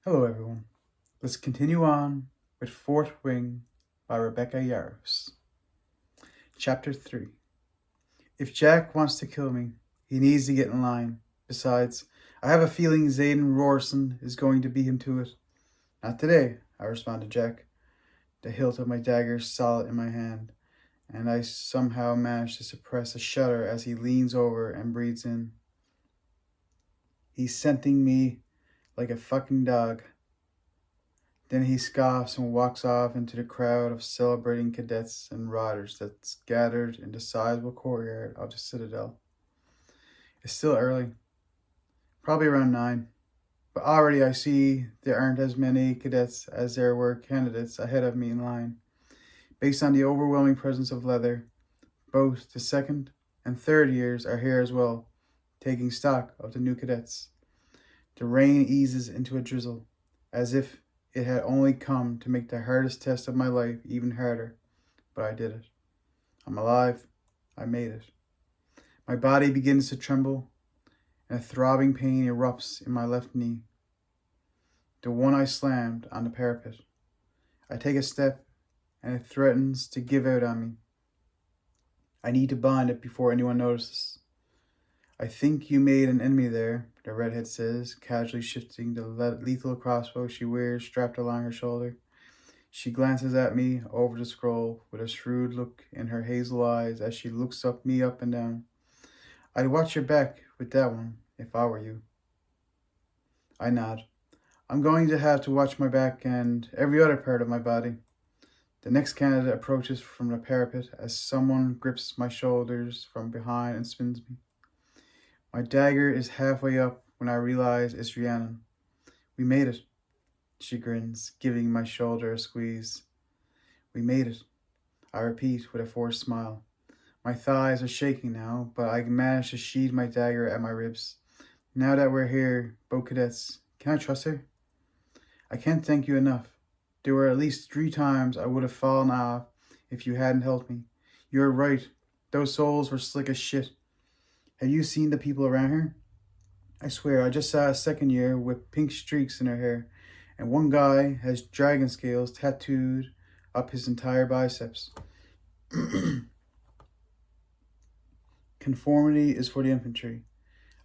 Hello, everyone. Let's continue on with Fourth Wing by Rebecca Yarros. Chapter 3. If Jack wants to kill me, he needs to get in line. Besides, I have a feeling Zayden Rorson is going to beat him to it. Not today, I respond to Jack, the hilt of my dagger solid in my hand, and I somehow manage to suppress a shudder as he leans over and breathes in. He's scenting me like a fucking dog. Then he scoffs and walks off into the crowd of celebrating cadets and riders that's gathered in the sizable courtyard of the Citadel. It's still early, probably around 9, but already I see there aren't as many cadets as there were candidates ahead of me in line. Based on the overwhelming presence of leather, both the second and third years are here as well, taking stock of the new cadets. The rain eases into a drizzle, as if it had only come to make the hardest test of my life even harder, but I did it. I'm alive. I made it. My body begins to tremble, and a throbbing pain erupts in my left knee, the one I slammed on the parapet. I take a step, and it threatens to give out on me. I need to bind it before anyone notices. I think you made an enemy there, the redhead says, casually shifting the lethal crossbow she wears strapped along her shoulder. She glances at me over the scroll with a shrewd look in her hazel eyes as she looks me up and down. I'd watch your back with that one if I were you. I nod. I'm going to have to watch my back and every other part of my body. The next candidate approaches from the parapet as someone grips my shoulders from behind and spins me. My dagger is halfway up when I realize it's Rhiannon. We made it, she grins, giving my shoulder a squeeze. We made it, I repeat with a forced smile. My thighs are shaking now, but I manage to sheathe my dagger at my ribs. Now that we're here, both cadets, can I trust her? I can't thank you enough. There were at least 3 times I would have fallen off if you hadn't helped me. You're right, those souls were slick as shit. Have you seen the people around her? I swear, I just saw a second year with pink streaks in her hair, and one guy has dragon scales tattooed up his entire biceps. Conformity is for the infantry,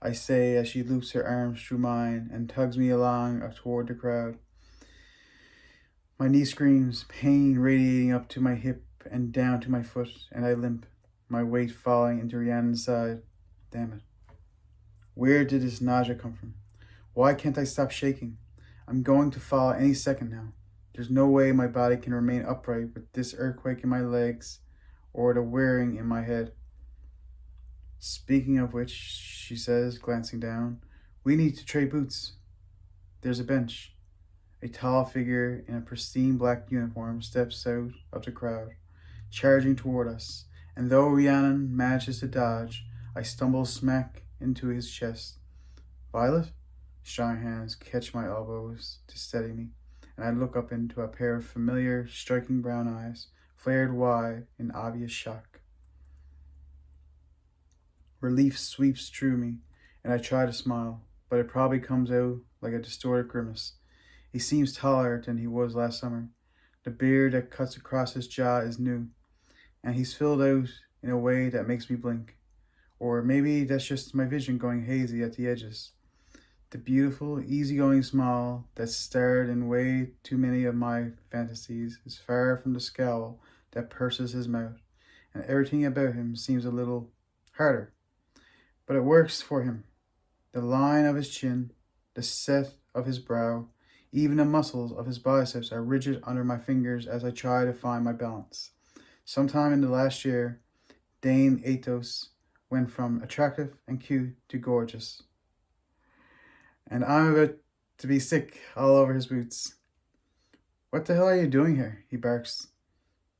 I say as she loops her arms through mine and tugs me along toward the crowd. My knee screams, pain radiating up to my hip and down to my foot, and I limp, my weight falling into Rhiannon's side. Damn it. Where did this nausea come from? Why can't I stop shaking? I'm going to fall any second now. There's no way my body can remain upright with this earthquake in my legs or the whirring in my head. Speaking of which, she says, glancing down, we need to trade boots. There's a bench. A tall figure in a pristine black uniform steps out of the crowd, charging toward us, and though Rhiannon manages to dodge, I stumble smack into his chest. Violet? Strong hands catch my elbows to steady me, and I look up into a pair of familiar, striking brown eyes, flared wide in obvious shock. Relief sweeps through me, and I try to smile, but it probably comes out like a distorted grimace. He seems taller than he was last summer. The beard that cuts across his jaw is new, and he's filled out in a way that makes me blink. Or maybe that's just my vision going hazy at the edges. The beautiful, easygoing smile that starred in way too many of my fantasies is far from the scowl that purses his mouth, and everything about him seems a little harder. But it works for him. The line of his chin, the set of his brow, even the muscles of his biceps are rigid under my fingers as I try to find my balance. Sometime in the last year, Dane Athos went from attractive and cute to gorgeous. And I'm about to be sick all over his boots. What the hell are you doing here? He barks,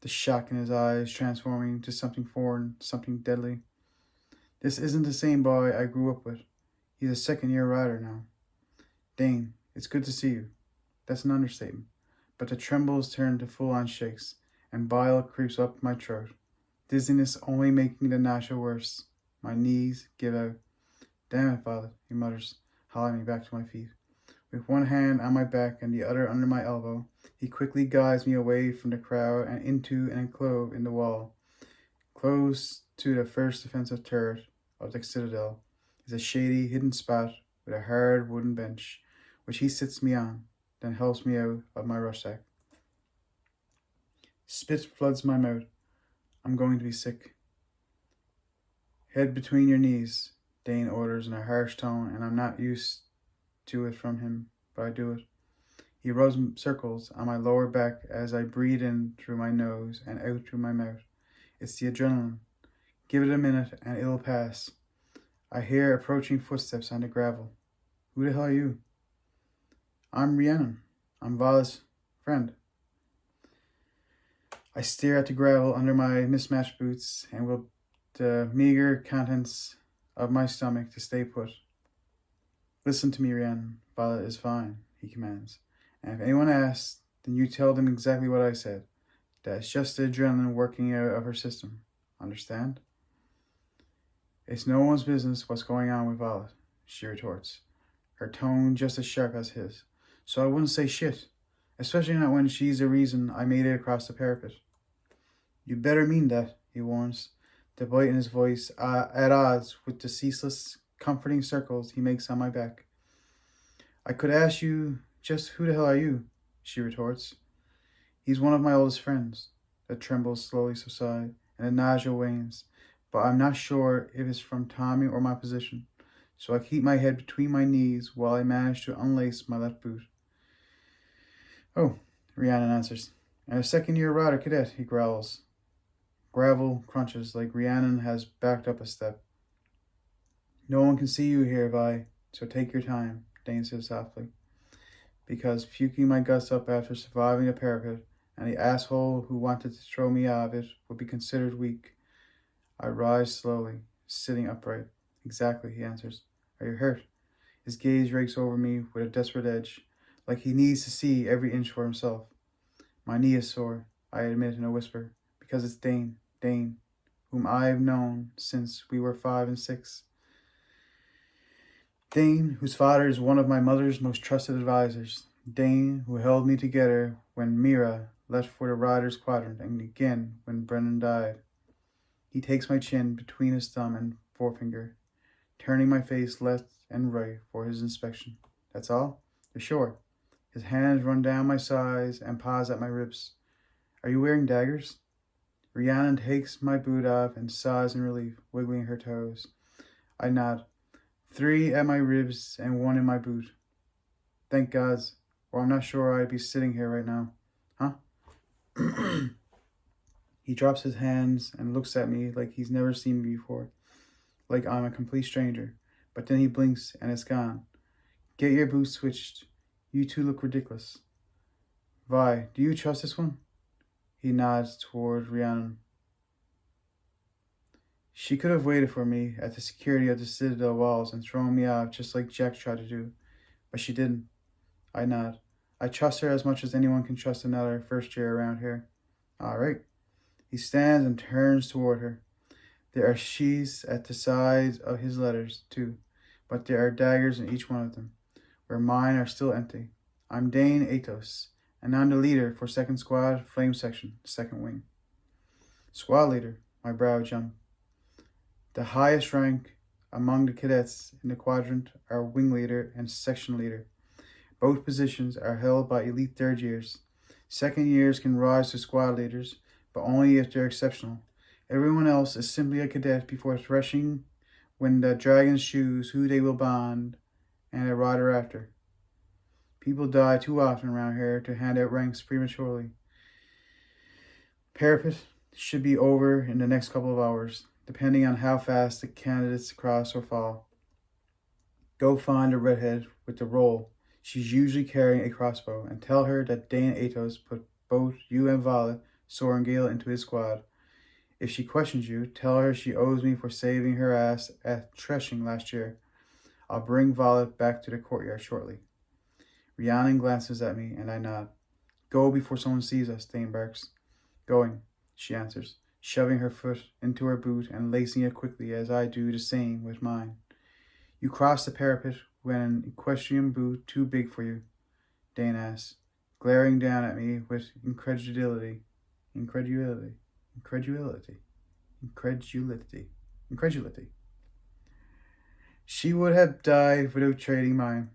the shock in his eyes transforming to something foreign, something deadly. This isn't the same boy I grew up with. He's a second-year rider now. Dane, it's good to see you. That's an understatement. But the trembles turn to full-on shakes, and bile creeps up my throat. Dizziness only making the nausea worse. My knees give out. Damn it, Father, he mutters, hauling me back to my feet. With one hand on my back and the other under my elbow, he quickly guides me away from the crowd and into an enclave in the wall. Close to the first defensive turret of the citadel is a shady, hidden spot with a hard wooden bench, which he sits me on, then helps me out of my rucksack. Spit floods my mouth. I'm going to be sick. Head between your knees, Dane orders in a harsh tone, and I'm not used to it from him, but I do it. He rubs circles on my lower back as I breathe in through my nose and out through my mouth. It's the adrenaline. Give it a minute and it'll pass. I hear approaching footsteps on the gravel. Who the hell are you? I'm Rhiannon. I'm Vala's friend. I stare at the gravel under my mismatched boots and will the meager contents of my stomach to stay put. Listen to me, Rhiannon. Vala is fine, he commands. And if anyone asks, then you tell them exactly what I said. That it's just the adrenaline working out of her system. Understand? It's no one's business what's going on with Vala, she retorts, her tone just as sharp as his. So I wouldn't say shit, especially not when she's the reason I made it across the parapet. You better mean that, he warns, the bite in his voice at odds with the ceaseless, comforting circles he makes on my back. I could ask you, just who the hell are you? She retorts. He's one of my oldest friends. The trembles slowly subside, and the nausea wanes, but I'm not sure if it's from Tommy or my position, so I keep my head between my knees while I manage to unlace my left boot. Oh, Rhiannon answers. And a second-year rider cadet, he growls. Gravel crunches like Rhiannon has backed up a step. No one can see you here, Vi, so take your time, Dane says softly. Because puking my guts up after surviving a parapet, and the asshole who wanted to throw me out of it would be considered weak. I rise slowly, sitting upright. Exactly, he answers. Are you hurt? His gaze rakes over me with a desperate edge, like he needs to see every inch for himself. My knee is sore, I admit in a whisper, because it's Dane, whom I've known since we were 5 and 6. Dane, whose father is one of my mother's most trusted advisors. Dane, who held me together when Mira left for the Riders' Quadrant and again when Brennan died. He takes my chin between his thumb and forefinger, turning my face left and right for his inspection. That's all? You're sure? His hands run down my sides and paws at my ribs. Are you wearing daggers? Rhiannon takes my boot off and sighs in relief, wiggling her toes. I nod. 3 at my ribs and 1 in my boot. Thank gods, or I'm not sure I'd be sitting here right now. Huh? He drops his hands and looks at me like he's never seen me before, like I'm a complete stranger. But then he blinks and it's gone. Get your boots switched. You two look ridiculous. Vi, do you trust this one? He nods toward Rhiannon. She could have waited for me at the security of the citadel walls and thrown me off just like Jack tried to do, but she didn't. I nod. I trust her as much as anyone can trust another first year around here. All right. He stands and turns toward her. There are sheaths at the sides of his letters, too, but there are daggers in each one of them, where mine are still empty. I'm Dane Atos, and I'm the leader for 2nd Squad, Flame Section, 2nd Wing. Squad leader, my brow jumped. The highest rank among the cadets in the quadrant are wing leader and section leader. Both positions are held by elite 3rd years. 2nd years can rise to squad leaders, but only if they're exceptional. Everyone else is simply a cadet before threshing when the dragons choose who they will bond and a rider after. People die too often around here to hand out ranks prematurely. Parapet should be over in the next couple of hours, depending on how fast the candidates cross or fall. Go find a redhead with the roll. She's usually carrying a crossbow, and tell her that Dane Atos put both you and Vala, Sorengale, into his squad. If she questions you, tell her she owes me for saving her ass at threshing last year. I'll bring Vala back to the courtyard shortly. Rhiannon glances at me, and I nod. Go before someone sees us, Dane barks. Going, she answers, shoving her foot into her boot and lacing it quickly as I do the same with mine. You cross the parapet when an equestrian boot too big for you? Dane asked, glaring down at me with incredulity. Incredulity. Incredulity. Incredulity. Incredulity. She would have died without trading mine.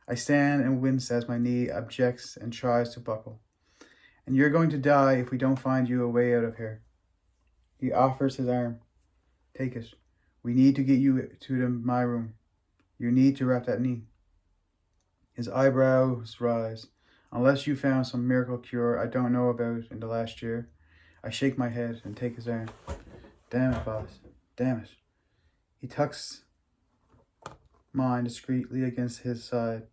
I stand and wince as my knee objects and tries to buckle. And you're going to die if we don't find you a way out of here. He offers his arm. Take it. We need to get you to my room. You need to wrap that knee. His eyebrows rise. Unless you found some miracle cure I don't know about in the last year. I shake my head and take his arm. Damn it, boss. Damn it. He tucks mine discreetly against his side,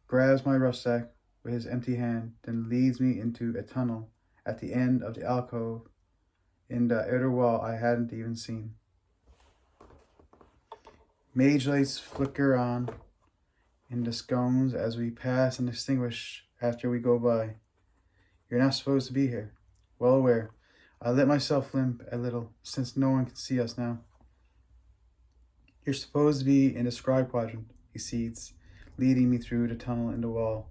grabs my rucksack with his empty hand, then leads me into a tunnel at the end of the alcove in the outer wall I hadn't even seen. Mage lights flicker on in the scones as we pass and extinguish after we go by. You're not supposed to be here. Well aware. I let myself limp a little, since no one can see us now. You're supposed to be in the scribe quadrant, he cedes, leading me through the tunnel in the wall.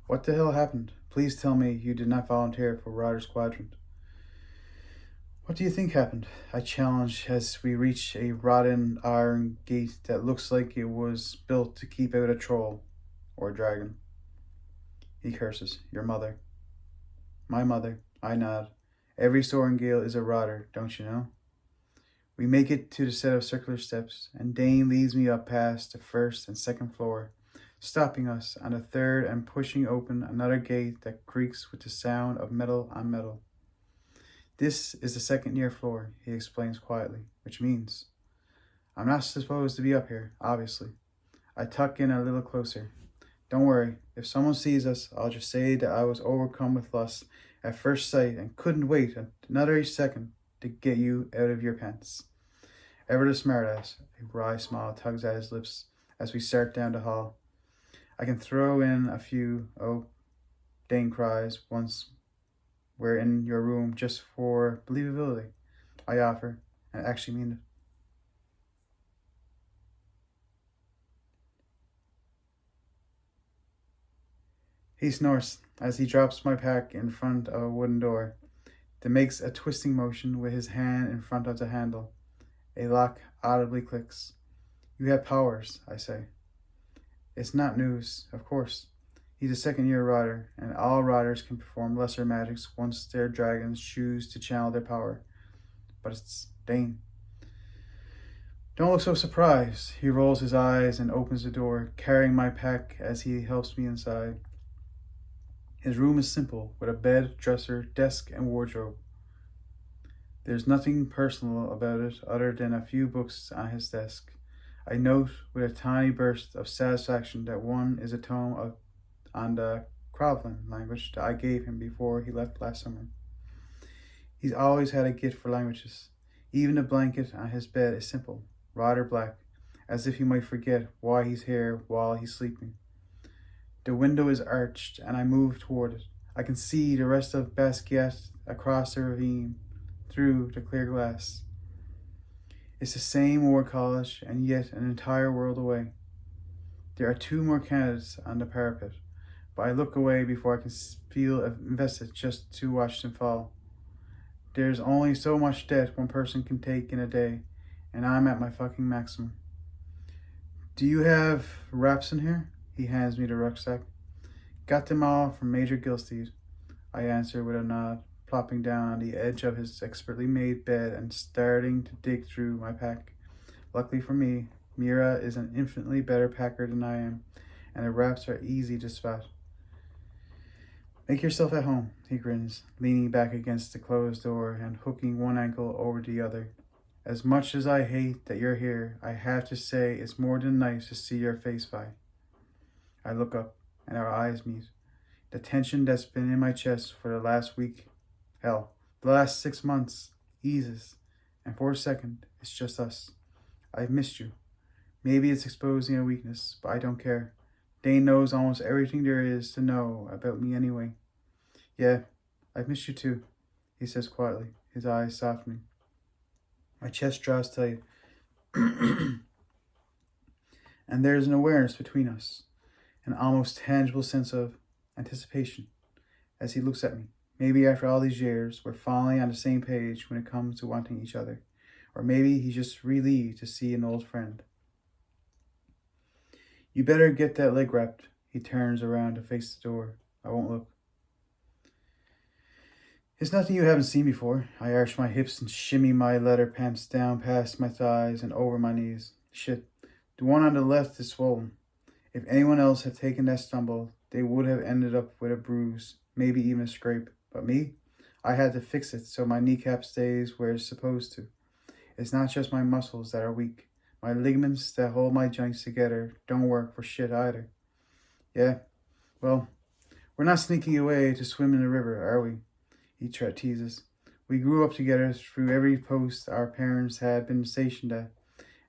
What the hell happened? Please tell me you did not volunteer for Ryder's quadrant. What do you think happened? I challenge as we reach a rotten iron gate that looks like it was built to keep out a troll or a dragon. He curses. Your mother. My mother. I nod. Every Sorengale is a Ryder, don't you know? We make it to the set of circular steps, and Dane leads me up past the first and second floor, stopping us on the third and pushing open another gate that creaks with the sound of metal on metal. This is the second year floor, he explains quietly, which means I'm not supposed to be up here, obviously. I tuck in a little closer. Don't worry, if someone sees us, I'll just say that I was overcome with lust at first sight and couldn't wait another second to get you out of your pants. Ever the smartass, a wry smile tugs at his lips as we start down the hall. I can throw in a few, oh, Dane cries, once we're in your room just for believability. I offer, and actually mean it. He snorts as he drops my pack in front of a wooden door, then makes a twisting motion with his hand in front of the handle. A lock audibly clicks. You have powers, I say. It's not news, of course. He's a second-year rider, and all riders can perform lesser magics once their dragons choose to channel their power. But it's Dane. Don't look so surprised. He rolls his eyes and opens the door, carrying my pack as he helps me inside. His room is simple, with a bed, dresser, desk, and wardrobe. There's nothing personal about it other than a few books on his desk. I note with a tiny burst of satisfaction that one is a tome on the Kravlan language that I gave him before he left last summer. He's always had a gift for languages. Even the blanket on his bed is simple, Rider black, as if he might forget why he's here while he's sleeping. The window is arched, and I move toward it. I can see the rest of Basquiat across the ravine through the clear glass. It's the same war college, and yet an entire world away. There are two more candidates on the parapet, but I look away before I can feel invested just to watch them fall. There's only so much debt one person can take in a day, and I'm at my fucking maximum. Do you have wraps in here? He hands me the rucksack. Got them all from Major Gilstead, I answer with a nod, plopping down on the edge of his expertly made bed and starting to dig through my pack. Luckily for me, Mira is an infinitely better packer than I am, and the wraps are easy to spot. Make yourself at home, he grins, leaning back against the closed door and hooking one ankle over the other. As much as I hate that you're here, I have to say it's more than nice to see your face, Vi. I look up, and our eyes meet. The tension that's been in my chest for the last week, hell, the last 6 months, eases, and for a second, it's just us. I've missed you. Maybe it's exposing a weakness, but I don't care. Dane knows almost everything there is to know about me anyway. Yeah, I've missed you too, he says quietly, his eyes softening. My chest draws tight. And there's an awareness between us, an almost tangible sense of anticipation as he looks at me. Maybe after all these years, we're finally on the same page when it comes to wanting each other. Or maybe he's just relieved to see an old friend. You better get that leg wrapped. He turns around to face the door. I won't look. It's nothing you haven't seen before. I arch my hips and shimmy my leather pants down past my thighs and over my knees. Shit, the one on the left is swollen. If anyone else had taken that stumble, they would have ended up with a bruise, maybe even a scrape. But me? I had to fix it so my kneecap stays where it's supposed to. It's not just my muscles that are weak. My ligaments that hold my joints together don't work for shit either. Yeah, well, we're not sneaking away to swim in the river, are we? He teases. We grew up together through every post our parents had been stationed at,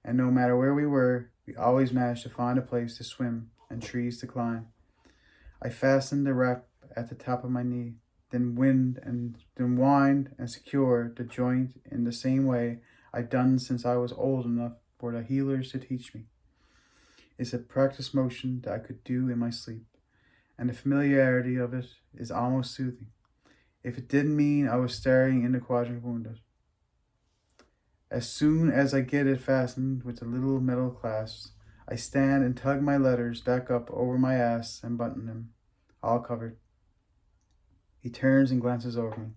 and no matter where we were, we always managed to find a place to swim and trees to climb. I fastened the wrap at the top of my knee, then wind and secured the joint in the same way I'd done since I was old enough for the healers to teach me. It's a practice motion that I could do in my sleep, and the familiarity of it is almost soothing. If it didn't mean I was staring in the quadrant wounded. As soon as I get it fastened with the little metal clasps, I stand and tug my leathers back up over my ass and button them, all covered. He turns and glances over me.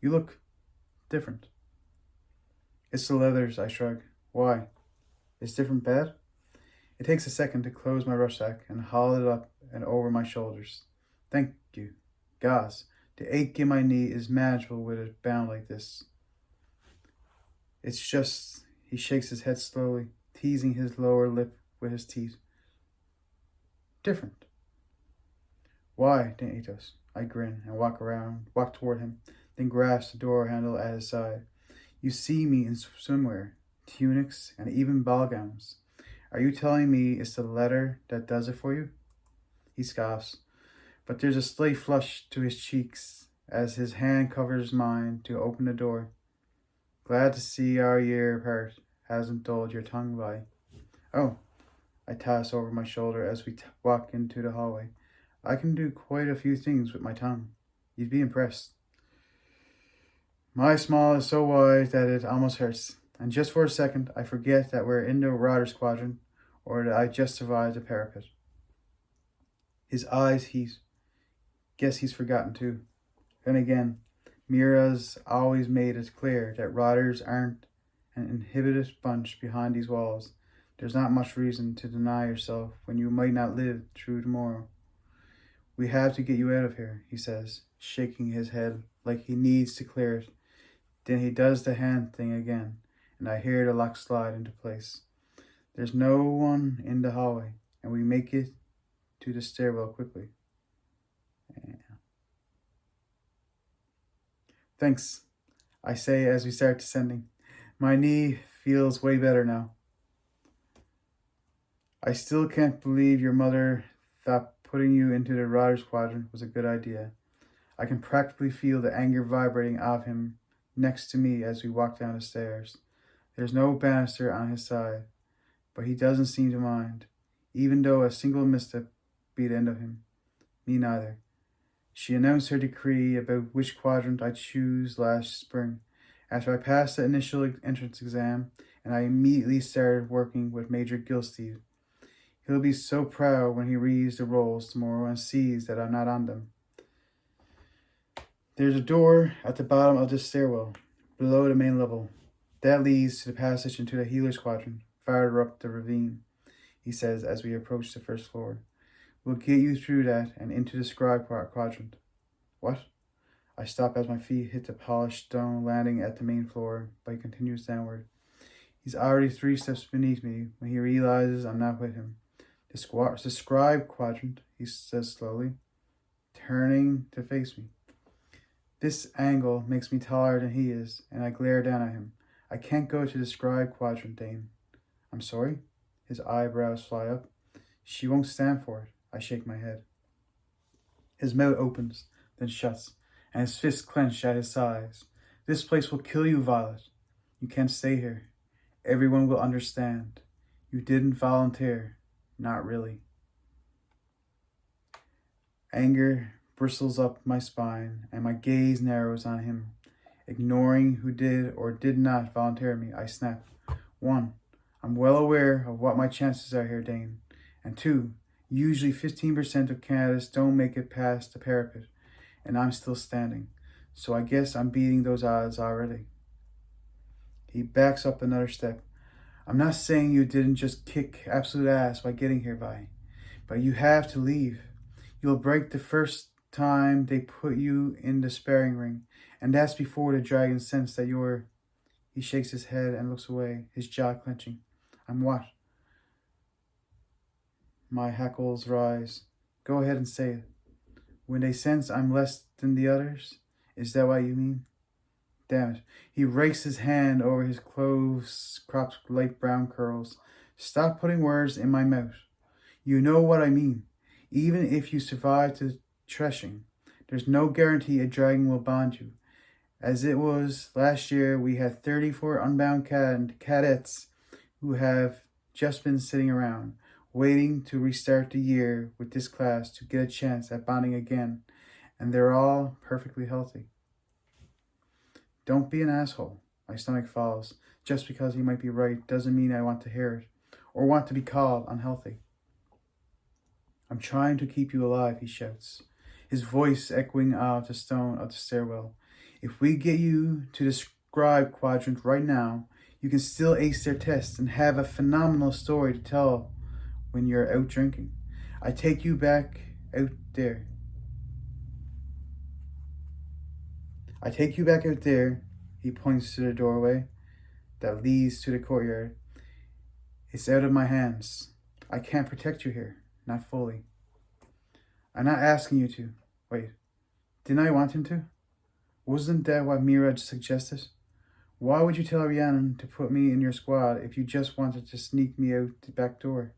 You look different. It's the leathers, I shrug. Why? Is different bad? It takes a second to close my rucksack and haul it up and over my shoulders. Thank you. Gosh, the ache in my knee is manageable with it bound like this. It's just, he shakes his head slowly, teasing his lower lip with his teeth. Different. Why, Danitos? I grin and walk toward him, then grasp the door handle at his side. You see me in swimwear, tunics, and even ball gowns. Are you telling me it's the letter that does it for you? He scoffs, but there's a slight flush to his cheeks as his hand covers mine to open the door. Glad to see our year apart hasn't dulled your tongue by. Oh, I toss over my shoulder as we walk into the hallway. I can do quite a few things with my tongue. You'd be impressed. My smile is so wide that it almost hurts, and just for a second I forget that we're in the Rodder's quadrant or that I just survived the parapet. His eyes heat. Guess he's forgotten too. Then again, Mira's always made it clear that Rodders aren't an inhibited bunch behind these walls. There's not much reason to deny yourself when you might not live through tomorrow. We have to get you out of here, he says, shaking his head like he needs to clear it. Then he does the hand thing again, and I hear the lock slide into place. There's no one in the hallway, and we make it to the stairwell quickly. Yeah. Thanks, I say as we start descending. My knee feels way better now. I still can't believe your mother thought putting you into the Rodder's quadrant was a good idea. I can practically feel the anger vibrating off him next to me as we walk down the stairs. There's no banister on his side, but he doesn't seem to mind, even though a single misstep be the end of him. Me neither. She announced her decree about which quadrant I choose last spring, after I passed the initial entrance exam, and I immediately started working with Major Gilstead. He'll be so proud when he reads the rolls tomorrow and sees that I'm not on them. There's a door at the bottom of this stairwell, below the main level. That leads to the passage into the healer's quadrant, farther up the ravine, he says as we approach the first floor. We'll get you through that and into the scribe quadrant. What? I stop as my feet hit the polished stone landing at the main floor, but he continues downward. He's already 3 steps beneath me when he realizes I'm not with him. The scribe quadrant, he says slowly, turning to face me. This angle makes me taller than he is, and I glare down at him. I can't go to the scribe quadrant, Dane. I'm sorry? His eyebrows fly up. She won't stand for it. I shake my head. His mouth opens, then shuts, and his fists clench at his sides. This place will kill you, Violet. You can't stay here. Everyone will understand. You didn't volunteer. Not really. Anger bristles up my spine, and my gaze narrows on him. Ignoring who did or did not volunteer me, I snap. 1. I'm well aware of what my chances are here, Dane. And 2. Usually 15% of candidates don't make it past the parapet, and I'm still standing. So I guess I'm beating those odds already. He backs up another step. I'm not saying you didn't just kick absolute ass by getting here, Vi, but you have to leave. You'll break the first time they put you in the sparring ring, and that's before the dragon sense that you're... He shakes his head and looks away, his jaw clenching. I'm what? My hackles rise. Go ahead and say it. When they sense I'm less than the others? Is that what you mean? Damn it. He rakes his hand over his close-cropped light brown curls. Stop putting words in my mouth. You know what I mean. Even if you survive to threshing, there's no guarantee a dragon will bond you. As it was last year, we had 34 unbound cadets who have just been sitting around, waiting to restart the year with this class to get a chance at bonding again, and they're all perfectly healthy. Don't be an asshole. My stomach falls. Just because he might be right doesn't mean I want to hear it, or want to be called unhealthy. I'm trying to keep you alive, he shouts, his voice echoing out the stone of the stairwell. If we get you to the scribe quadrant right now, you can still ace their test and have a phenomenal story to tell when you're out drinking. I take you back out there. He points to the doorway that leads to the courtyard. It's out of my hands. I can't protect you here. Not fully. I'm not asking you to. Wait, didn't I want him to? Wasn't that what Mira suggested? Why would you tell Rhiannon to put me in your squad if you just wanted to sneak me out the back door?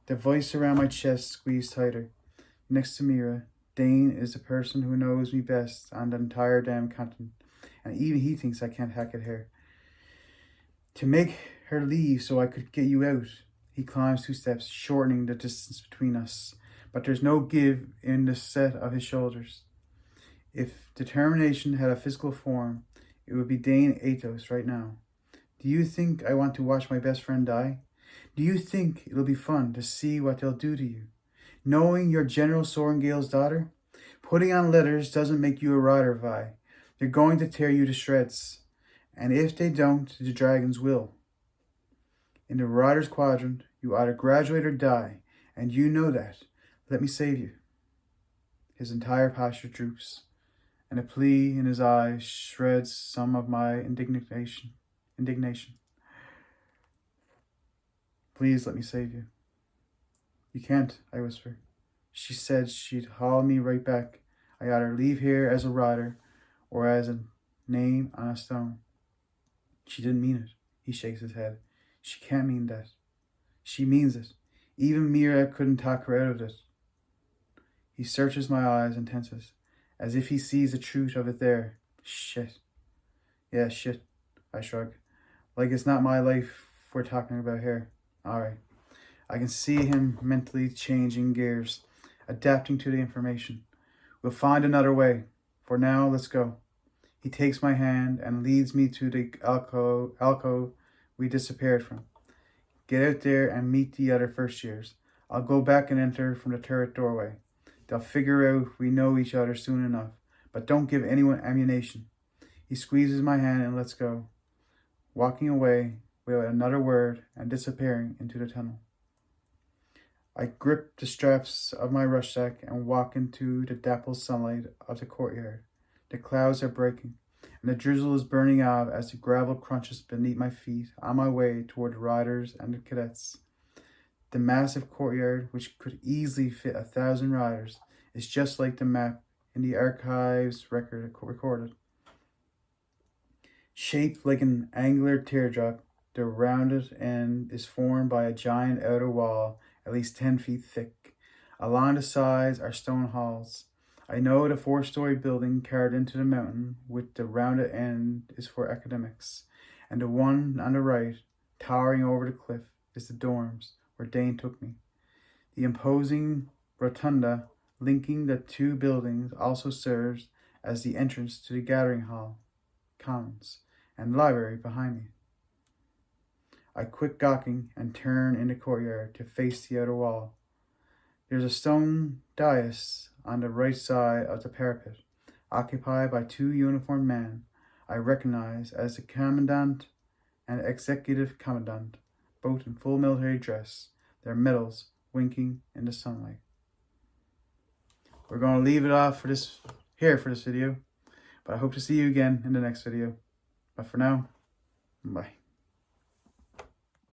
The voice around my chest squeezed tighter. Next to Mira, Dane is the person who knows me best on the entire damn continent, and even he thinks I can't hack it here. To make her leave so I could get you out. He climbs 2 steps, shortening the distance between us, but there's no give in the set of his shoulders. If determination had a physical form, it would be Dane Athos right now. Do you think I want to watch my best friend die? Do you think it'll be fun to see what they'll do to you? Knowing you're General Sorengale's daughter? Putting on letters doesn't make you a rider, Vi. They're going to tear you to shreds. And if they don't, the dragons will. In the rider's quadrant, you either graduate or die, and you know that. Let me save you. His entire posture droops, and a plea in his eyes shreds some of my indignation. Please let me save you. You can't, I whisper. She said she'd haul me right back. I either leave here as a rider or as a name on a stone. She didn't mean it. He shakes his head. She can't mean that. She means it. Even Mira couldn't talk her out of it. He searches my eyes and tenses, as if he sees the truth of it there. Shit. Yeah, shit, I shrug. Like it's not my life we're talking about here. Alright. I can see him mentally changing gears, adapting to the information. We'll find another way. For now, let's go. He takes my hand and leads me to the alcove we disappeared from. Get out there and meet the other first years. I'll go back and enter from the turret doorway. They'll figure out we know each other soon enough, but don't give anyone ammunition. He squeezes my hand and lets go, walking away without another word and disappearing into the tunnel. I grip the straps of my rucksack and walk into the dappled sunlight of the courtyard. The clouds are breaking, and the drizzle is burning off as the gravel crunches beneath my feet on my way toward the riders and the cadets. The massive courtyard, which could easily fit 1,000 riders, is just like the map in the archives recorded. Shaped like an angular teardrop, the rounded end is formed by a giant outer wall at least 10 feet thick. Along the sides are stone halls. I know the 4-story building carved into the mountain with the rounded end is for academics, and the one on the right, towering over the cliff, is the dorms, where Dane took me. The imposing rotunda linking the two buildings also serves as the entrance to the gathering hall, commons, and library behind me. I quit gawking and turn in the courtyard to face the outer wall. There's a stone dais on the right side of the parapet, occupied by two uniformed men I recognize as the commandant and executive commandant, both in full military dress, their medals winking in the sunlight. We're going to leave it off for this video, but I hope to see you again in the next video. But for now, bye.